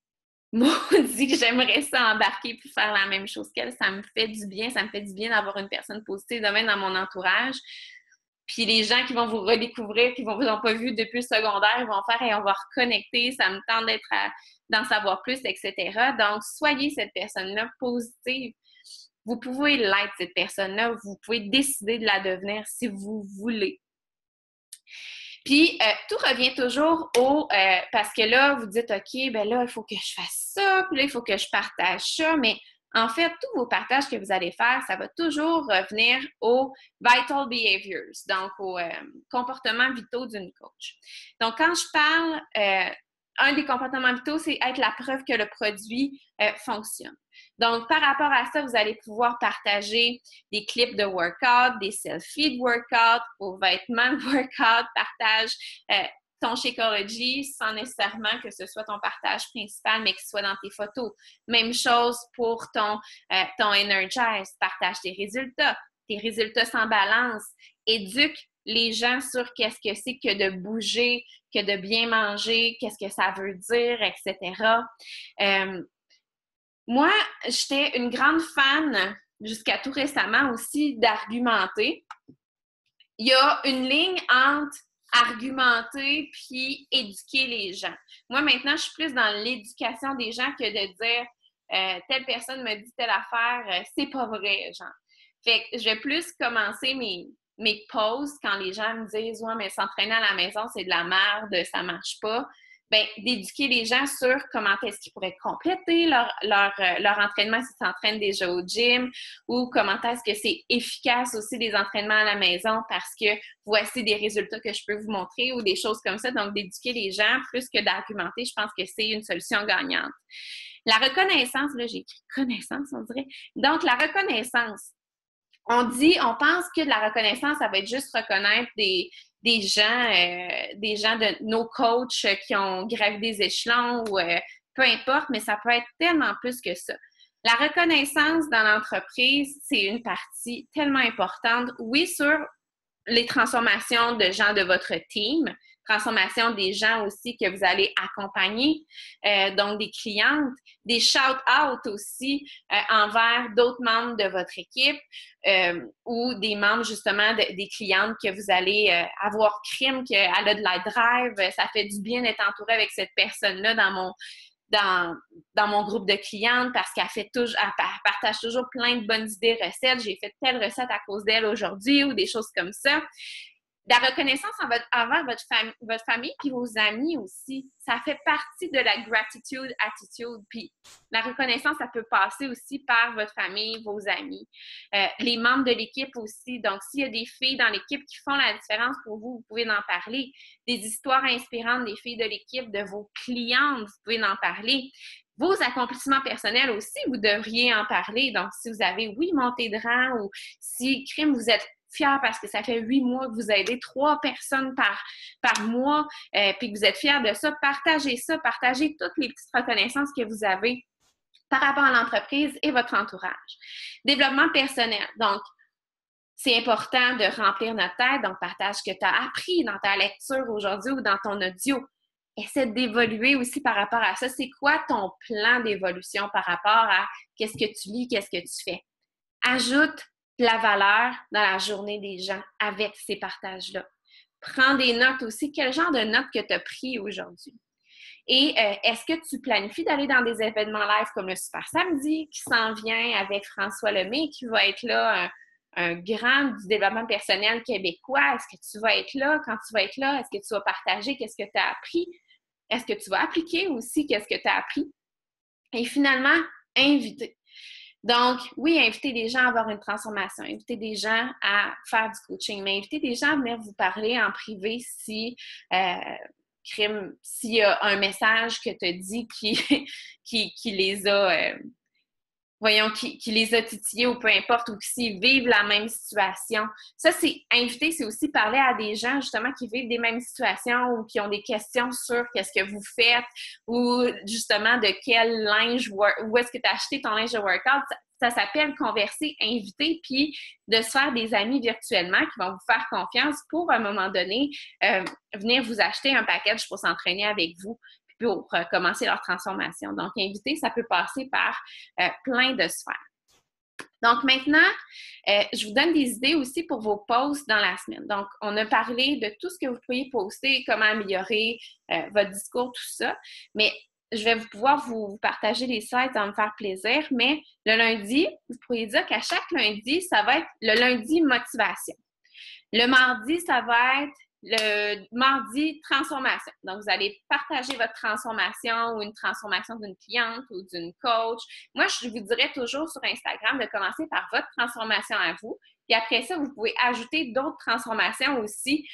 Maudit que j'aimerais ça embarquer puis faire la même chose qu'elle. Ça me fait du bien. Ça me fait du bien d'avoir une personne positive demain dans mon entourage. Puis les gens qui vont vous redécouvrir, qui ne vous ont pas vu depuis le secondaire, ils vont faire « Hey, on va reconnecter, ça me tente d'en savoir plus, etc. » Donc, soyez cette personne-là positive. Vous pouvez l'être, cette personne-là. Vous pouvez décider de la devenir si vous voulez. Puis, tout revient toujours parce que là, vous dites, OK, ben là, il faut que je fasse ça, puis là, il faut que je partage ça, mais en fait, tous vos partages que vous allez faire, ça va toujours revenir aux vital behaviors, donc aux comportements vitaux d'une coach. Donc, quand je parle, un des comportements vitaux, c'est être la preuve que le produit fonctionne. Donc, par rapport à ça, vous allez pouvoir partager des clips de workout, des selfies de workout, vos vêtements de workout, partage ton Shakeology sans nécessairement que ce soit ton partage principal, mais qu'il soit dans tes photos. Même chose pour ton Energize. Partage tes résultats sans balance. Éduque les gens sur qu'est-ce que c'est que de bouger, que de bien manger, qu'est-ce que ça veut dire, etc. Moi, j'étais une grande fan, jusqu'à tout récemment aussi, d'argumenter. Il y a une ligne entre argumenter puis éduquer les gens. Moi, maintenant, je suis plus dans l'éducation des gens que de dire telle personne me dit telle affaire, c'est pas vrai, genre. Fait que je vais plus commencer mes pauses quand les gens me disent « Ouais, mais s'entraîner à la maison, c'est de la merde, ça marche pas ». ben, d'éduquer les gens sur comment est-ce qu'ils pourraient compléter leur entraînement s'ils s'entraînent déjà au gym ou comment est-ce que c'est efficace aussi des entraînements à la maison parce que voici des résultats que je peux vous montrer ou des choses comme ça. Donc, d'éduquer les gens plus que d'argumenter, je pense que c'est une solution gagnante. La reconnaissance, là, j'ai écrit connaissance, on dirait. Donc, la reconnaissance. On pense que de la reconnaissance, ça va être juste reconnaître des gens de nos coachs qui ont gravi des échelons ou peu importe, mais ça peut être tellement plus que ça. La reconnaissance dans l'entreprise, c'est une partie tellement importante. Oui, sur les transformations de gens de votre team, transformation des gens aussi que vous allez accompagner, donc des clientes, des shout-out aussi envers d'autres membres de votre équipe ou des membres justement des clientes que vous allez avoir crime, qu'elle a de la drive, ça fait du bien d'être entouré avec cette personne-là dans mon groupe de clientes parce qu'elle partage toujours plein de bonnes idées, recettes. J'ai fait telle recette à cause d'elle aujourd'hui ou des choses comme ça. La reconnaissance envers votre famille puis vos amis aussi, ça fait partie de la gratitude attitude. Puis la reconnaissance, ça peut passer aussi par votre famille, vos amis, les membres de l'équipe aussi. Donc, s'il y a des filles dans l'équipe qui font la différence pour vous, vous pouvez en parler. Des histoires inspirantes des filles de l'équipe, de vos clientes, vous pouvez en parler. Vos accomplissements personnels aussi, vous devriez en parler. Donc, si vous avez, oui, monté de rang ou si, crime, vous êtes fier parce que ça fait 8 mois que vous aidez 3 personnes par mois, puis que vous êtes fiers de ça, partagez toutes les petites reconnaissances que vous avez par rapport à l'entreprise et votre entourage. Développement personnel. Donc, c'est important de remplir notre tête. Donc, partage ce que tu as appris dans ta lecture aujourd'hui ou dans ton audio. Essaie d'évoluer aussi par rapport à ça. C'est quoi ton plan d'évolution par rapport à qu'est-ce que tu lis, qu'est-ce que tu fais? Ajoute la valeur dans la journée des gens avec ces partages-là. Prends des notes aussi. Quel genre de notes que tu as pris aujourd'hui? Et est-ce que tu planifies d'aller dans des événements live comme le Super Samedi qui s'en vient avec François Lemay qui va être là, un grand du développement personnel québécois? Est-ce que tu vas être là? Quand tu vas être là, est-ce que tu vas partager qu'est-ce que tu as appris? Est-ce que tu vas appliquer aussi qu'est-ce que tu as appris? Et finalement, inviter. Donc, oui, inviter des gens à avoir une transformation, inviter des gens à faire du coaching, mais inviter des gens à venir vous parler en privé s'il y a un message que tu as dit qui les a, qui les a titillés ou peu importe, ou s'ils vivent la même situation. Ça, c'est inviter, c'est aussi parler à des gens, justement, qui vivent des mêmes situations ou qui ont des questions sur qu'est-ce que vous faites ou, justement, de quel linge, où est-ce que tu as acheté ton linge de workout. Ça s'appelle converser, inviter, puis de se faire des amis virtuellement qui vont vous faire confiance pour, à un moment donné, venir vous acheter un package pour s'entraîner avec vous pour commencer leur transformation. Donc, inviter, ça peut passer par plein de sphères. Donc, maintenant, je vous donne des idées aussi pour vos posts dans la semaine. Donc, on a parlé de tout ce que vous pourriez poster, comment améliorer votre discours, tout ça. Mais je vais pouvoir vous partager les sites, ça va me faire plaisir. Mais le lundi, vous pourriez dire qu'à chaque lundi, ça va être le lundi motivation. Le mardi, ça va être le mardi transformation. Donc, vous allez partager votre transformation ou une transformation d'une cliente ou d'une coach. Moi, je vous dirais toujours sur Instagram de commencer par votre transformation à vous. Puis après ça, vous pouvez ajouter d'autres transformations aussi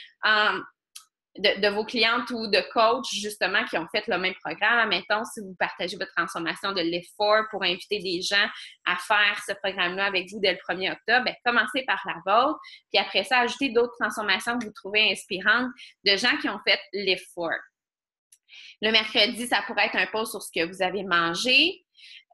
de vos clientes ou de coachs, justement, qui ont fait le même programme. Admettons, si vous partagez votre transformation de l'effort pour inviter des gens à faire ce programme-là avec vous dès le 1er octobre, bien, commencez par la vôtre. Puis après ça, ajoutez d'autres transformations que vous trouvez inspirantes de gens qui ont fait l'effort. Le mercredi, ça pourrait être un post sur ce que vous avez mangé.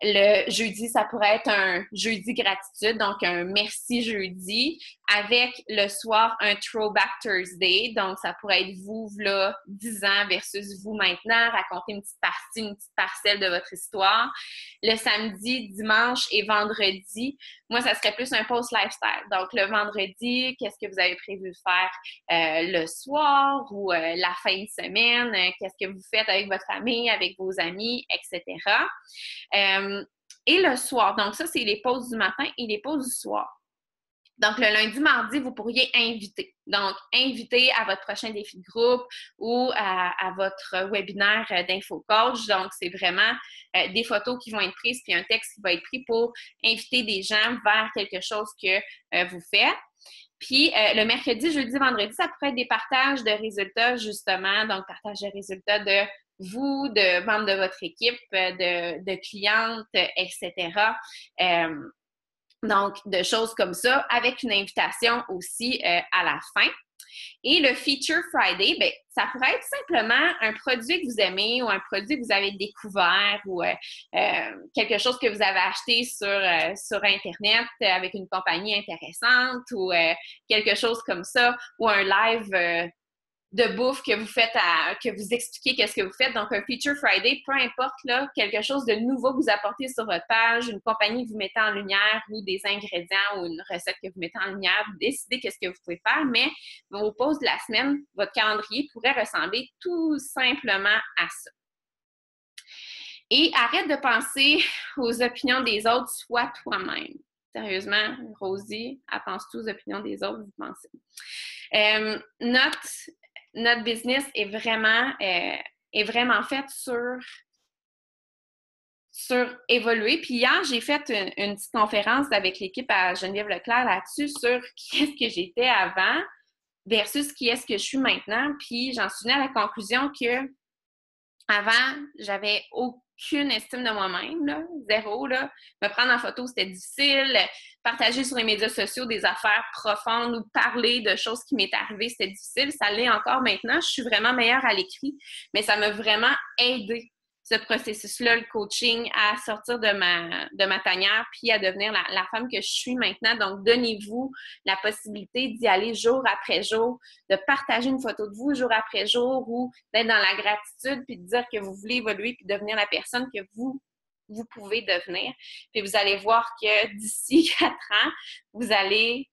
Le jeudi, ça pourrait être un jeudi gratitude, donc un merci jeudi, avec le soir un throwback Thursday. Donc, ça pourrait être vous, là, 10 ans versus vous maintenant, raconter une petite parcelle de votre histoire. Le samedi, dimanche et vendredi, moi, ça serait plus un post lifestyle. Donc, le vendredi, qu'est-ce que vous avez prévu de faire le soir ou la fin de semaine? Qu'est-ce que vous faites avec votre famille, avec vos amis, etc. Et le soir, donc ça, c'est les pauses du matin et les pauses du soir. Donc, le lundi, mardi, vous pourriez inviter. Donc, inviter à votre prochain défi de groupe ou à votre webinaire d'info-coach. Donc, c'est vraiment des photos qui vont être prises puis un texte qui va être pris pour inviter des gens vers quelque chose que vous faites. Puis, le mercredi, jeudi, vendredi, ça pourrait être des partages de résultats, justement. Donc, partage de résultats de vous, de membres de votre équipe, de clientes, etc. Donc, de choses comme ça, avec une invitation aussi à la fin. Et le Feature Friday, bien, ça pourrait être simplement un produit que vous aimez ou un produit que vous avez découvert ou quelque chose que vous avez acheté sur Internet avec une compagnie intéressante ou quelque chose comme ça ou un live de bouffe que vous faites, que vous expliquez qu'est-ce que vous faites. Donc, un Feature Friday, peu importe, là, quelque chose de nouveau que vous apportez sur votre page, une compagnie que vous mettez en lumière ou des ingrédients ou une recette que vous mettez en lumière, vous décidez qu'est-ce que vous pouvez faire, mais vos pauses de la semaine, votre calendrier pourrait ressembler tout simplement à ça. Et arrête de penser aux opinions des autres, sois toi-même. Sérieusement, Rosie, elle pense tous aux opinions des autres, vous pensez. Notre business est vraiment faite sur évoluer. Puis hier, j'ai fait une petite conférence avec l'équipe à Geneviève Leclerc là-dessus sur qui est-ce que j'étais avant versus qui est-ce que je suis maintenant. Puis j'en suis venue à la conclusion que avant, j'avais aucune estime de moi-même, là, zéro. Là. Me prendre en photo, c'était difficile. Partager sur les médias sociaux des affaires profondes ou parler de choses qui m'est arrivées, c'était difficile. Ça l'est encore maintenant. Je suis vraiment meilleure à l'écrit, mais ça m'a vraiment aidée, ce processus-là, le coaching, à sortir de ma tanière puis à devenir la femme que je suis maintenant. Donc, donnez-vous la possibilité d'y aller jour après jour, de partager une photo de vous jour après jour ou d'être dans la gratitude puis de dire que vous voulez évoluer puis devenir la personne que vous pouvez devenir. Puis vous allez voir que d'ici 4 ans, vous allez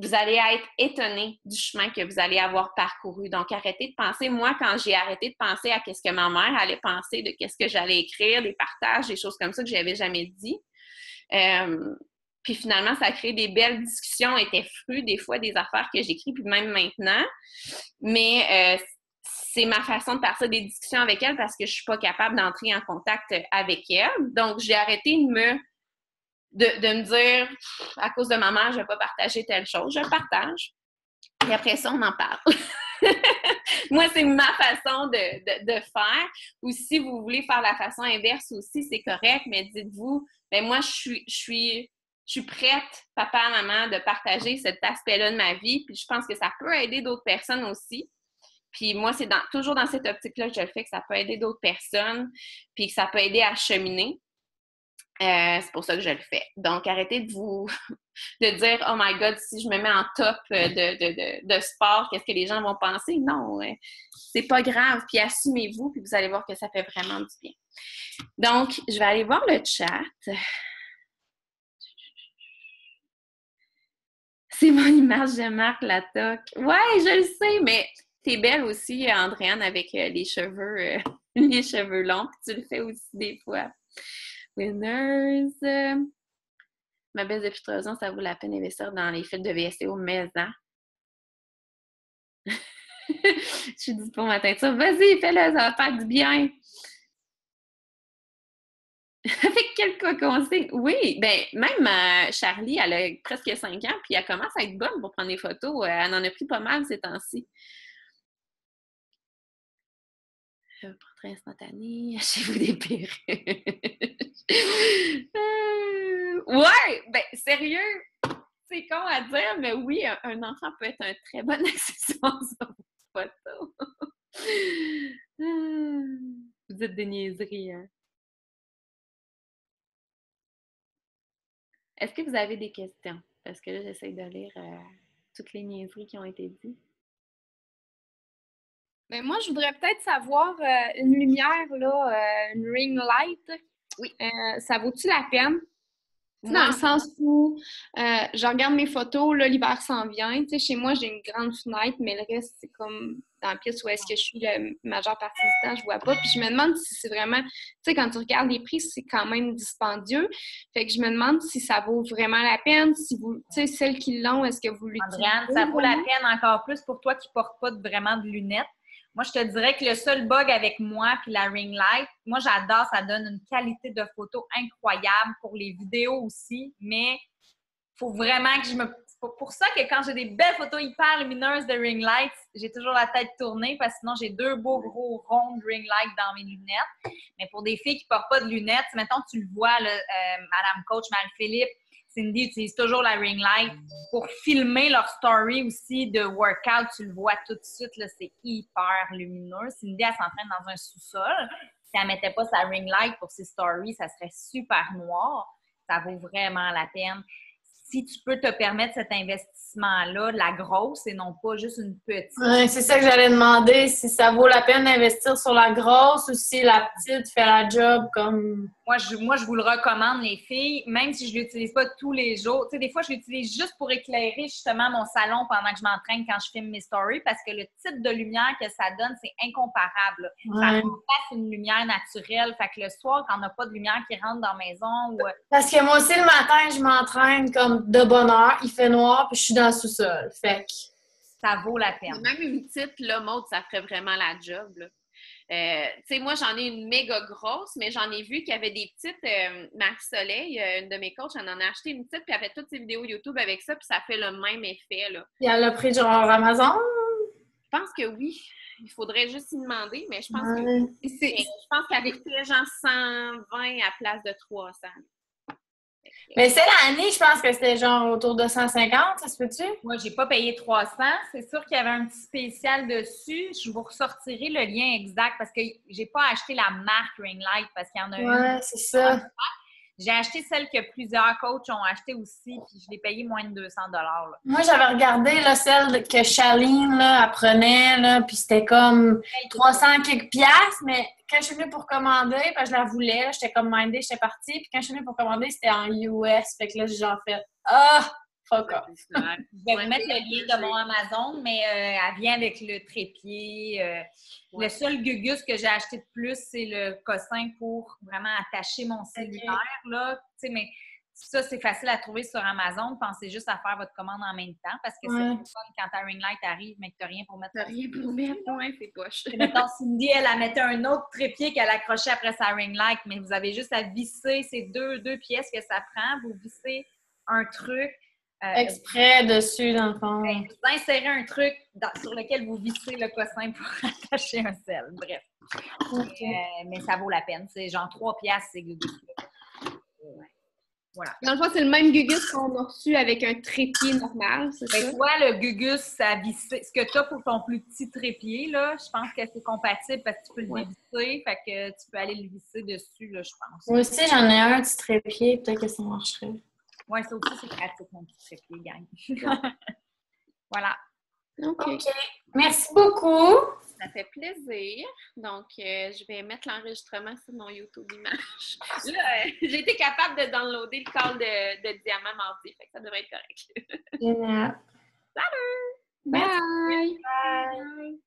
être étonné du chemin que vous allez avoir parcouru. Donc, arrêtez de penser. Moi, quand j'ai arrêté de penser à qu'est-ce que ma mère allait penser, de qu'est-ce que j'allais écrire, des partages, des choses comme ça que je n'avais jamais dit. Puis finalement, ça a créé des belles discussions, étaient fruits des fois des affaires que j'écris, puis même maintenant. Mais c'est ma façon de partir des discussions avec elle parce que je ne suis pas capable d'entrer en contact avec elle. Donc, j'ai arrêté de me dire, à cause de ma mère, je ne vais pas partager telle chose. Je le partage. Et après ça, on en parle. Moi, c'est ma façon de faire. Ou si vous voulez faire la façon inverse aussi, c'est correct, mais dites-vous, ben moi, je suis prête, papa, maman, de partager cet aspect-là de ma vie. Puis je pense que ça peut aider d'autres personnes aussi. Puis moi, c'est toujours dans cette optique-là que je le fais, que ça peut aider d'autres personnes, puis que ça peut aider à cheminer. C'est pour ça que je le fais. Donc, arrêtez de dire « Oh my God, si je me mets en top de sport, qu'est-ce que les gens vont penser? » Non, c'est pas grave. Puis assumez-vous, puis vous allez voir que ça fait vraiment du bien. Donc, je vais aller voir le chat. C'est mon image de Marc Latoc. Ouais, je le sais, mais t'es belle aussi, Andréane, avec les cheveux longs. Puis tu le fais aussi des fois. Winners. Ma baisse depuis 3 ans, ça vaut la peine d'investir dans les fils de VSTO maison. Je suis dit pour ma teinture. Vas-y, fais-le, ça va faire du bien. Avec quel consigne? Oui, ben même Charlie, elle a presque 5 ans, puis elle commence à être bonne pour prendre des photos. Elle en a pris pas mal ces temps-ci. Portrait instantané, achetez-vous des perruques. Ouais, ben sérieux, c'est con à dire, mais oui, un enfant peut être un très bon accessoire sur vos photos. Vous dites des niaiseries, hein? Est-ce que vous avez des questions? Parce que là, j'essaie de lire toutes les niaiseries qui ont été dites. Mais moi, je voudrais peut-être savoir une lumière, là, une ring light. Oui. Ça vaut-tu la peine? Dans le sens où je regarde mes photos, là, l'hiver s'en vient. Tu sais, chez moi, j'ai une grande fenêtre, mais le reste, c'est comme dans la pièce où est-ce que je suis la majeure partie du temps, je vois pas. Puis je me demande si c'est vraiment, tu sais, quand tu regardes les prix, c'est quand même dispendieux. Fait que je me demande si ça vaut vraiment la peine, si vous, tu sais, celles qui l'ont, est-ce que vous l'utilisez? Andréane, ça vaut la peine encore plus pour toi qui ne portes pas vraiment de lunettes. Moi, je te dirais que le seul bug avec moi puis la ring light, moi, j'adore, ça donne une qualité de photo incroyable pour les vidéos aussi, mais il faut vraiment que je me... C'est pour ça que quand j'ai des belles photos hyper lumineuses de ring light, j'ai toujours la tête tournée parce que sinon, j'ai 2 beaux gros ronds de ring light dans mes lunettes. Mais pour des filles qui ne portent pas de lunettes, mettons, tu le vois, là, Madame Coach, Marie-Philippe, Cindy utilise toujours la ring light pour filmer leur story aussi de workout. Tu le vois tout de suite, là, c'est hyper lumineux. Cindy, elle s'entraîne dans un sous-sol. Si elle ne mettait pas sa ring light pour ses stories, ça serait super noir. Ça vaut vraiment la peine. Si tu peux te permettre cet investissement-là, la grosse et non pas juste une petite. Ouais, c'est ça que j'allais demander, si ça vaut la peine d'investir sur la grosse ou si la petite fait la job comme... Moi, je vous le recommande, les filles, même si je ne l'utilise pas tous les jours. Tu sais, des fois, je l'utilise juste pour éclairer justement mon salon pendant que je m'entraîne quand je filme mes stories parce que le type de lumière que ça donne, c'est incomparable. Ouais. Ça remplace une lumière naturelle. Fait que le soir, quand on n'a pas de lumière qui rentre dans la maison ou... Parce que moi aussi, le matin, je m'entraîne comme de bonne heure, il fait noir, puis je suis dans le sous-sol. Fait que... Ça vaut la peine. Même une petite, là, Maud, ça ferait vraiment la job, là. Tu sais, moi, j'en ai une méga grosse, mais j'en ai vu qu'il y avait des petites. Marie-Soleil, une de mes coachs, elle en a acheté une petite, puis elle fait toutes ses vidéos YouTube avec ça, puis ça fait le même effet, là. Et elle a pris genre Amazon? Je pense que oui. Il faudrait juste y demander, mais je pense que Ouais. je pense qu'elle coûtait genre 120 à place de 300. Mais cette année, je pense que c'était genre autour de 150, ça se peut-tu? Moi, j'ai pas payé 300. C'est sûr qu'il y avait un petit spécial dessus. Je vous ressortirai le lien exact parce que j'ai pas acheté la marque Ringlight parce qu'il y en a une. Ouais, c'est ça. J'ai acheté celle que plusieurs coachs ont acheté aussi, puis je l'ai payé moins de 200 $. Moi, j'avais regardé là, celle que Charline là, elle prenait, là, puis c'était comme 300 quelques piastres, mais quand je suis venue pour commander, parce que je la voulais, là, j'étais comme mindée, j'étais partie, puis quand je suis venue pour commander, c'était en US, fait que là, j'ai genre fait « Ah! Fuck off! » Je vais vous mettre le lien de mon Amazon, mais elle vient avec le trépied. Le seul gugus que j'ai acheté de plus, c'est le cossin pour vraiment attacher mon cellulaire. Là. Tu sais, mais ça, c'est facile à trouver sur Amazon. Pensez juste à faire votre commande en même temps parce que c'est le fun quand ta ring light arrive, mais que tu n'as rien pour mettre. T'as rien pour mettre, ouais, c'est poche. Mettons, Cindy, elle mettait un autre trépied qu'elle accrochait après sa ring light, mais vous avez juste à visser ces deux pièces que ça prend. Vous vissez un truc. Exprès dessus, dans le fond. Vous insérez un truc sur lequel vous vissez le cossin pour attacher un sel. Bref. Mais ça vaut la peine. C'est genre 3 piastres, ces gugus-là. Voilà. Dans le fond, c'est le même gugus qu'on a reçu avec un trépied normal, c'est ça? Toi, le gugus, ça vissé. Ce que tu as pour ton plus petit trépied, là, je pense que c'est compatible parce que tu peux le dévisser. Fait que tu peux aller le visser dessus, là, je pense. Moi aussi, j'en ai un petit trépied, peut-être que ça marcherait. Oui, ça aussi, c'est pratique, mon petit trépied, gang. Voilà. OK. Merci beaucoup. Ça fait plaisir. Donc, je vais mettre l'enregistrement sur mon YouTube Images. Là, j'ai été capable de downloader le call de Diamant mardi, fait que ça devrait être correct. Génial. Salut! Bye! Bye.